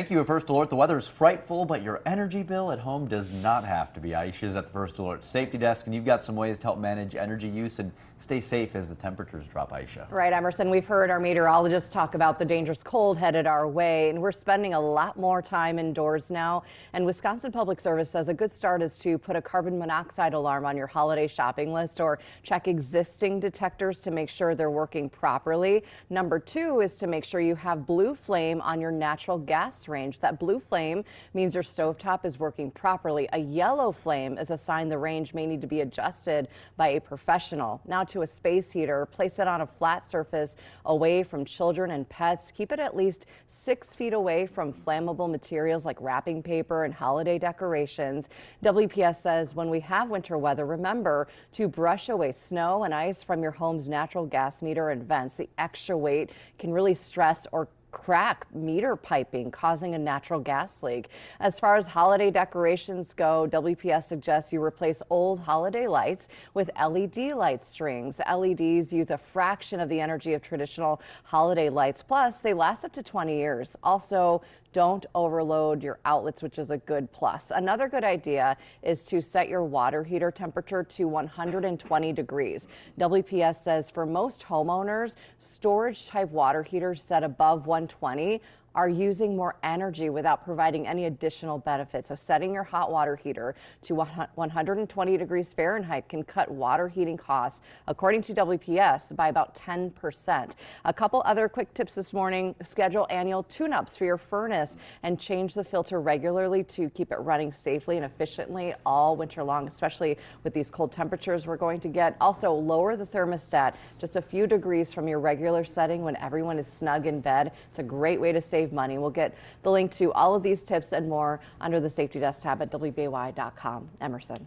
Thank you. At First Alert, the weather is frightful, but your energy bill at home does not have to be. Aisha is at the First Alert Safety Desk, and you've got some ways to help manage energy use and stay safe as the temperatures drop, Aisha. Right, Emerson. We've heard our meteorologists talk about the dangerous cold headed our way, and we're spending a lot more time indoors now. And Wisconsin Public Service says a good start is to put a carbon monoxide alarm on your holiday shopping list or check existing detectors to make sure they're working properly. Number 2 is to make sure you have blue flame on your natural gas range. That blue flame means your stovetop is working properly. A yellow flame is a sign the range may need to be adjusted by a professional. Now to a space heater, place it on a flat surface away from children and pets. Keep it at least 6 feet away from flammable materials like wrapping paper and holiday decorations. WPS says when we have winter weather, remember to brush away snow and ice from your home's natural gas meter and vents. The extra weight can really stress or crack meter piping, causing a natural gas leak. As far as holiday decorations go, WPS suggests you replace old holiday lights with LED light strings. LEDs use a fraction of the energy of traditional holiday lights. Plus, they last up to 20 years. Also, don't overload your outlets, which is a good plus. Another good idea is to set your water heater temperature to 120 degrees. WPS says for most homeowners, storage type water heaters set above 120 are using more energy without providing any additional benefits. So setting your hot water heater to 120 degrees Fahrenheit can cut water heating costs, according to WPS, by about 10%. A couple other quick tips this morning. Schedule annual tune-ups for your furnace and change the filter regularly to keep it running safely and efficiently all winter long, especially with these cold temperatures we're going to get. Also, lower the thermostat just a few degrees from your regular setting when everyone is snug in bed. It's a great way to save money. We'll get the link to all of these tips and more under the Safety Desk tab at WBAY.com. Emerson.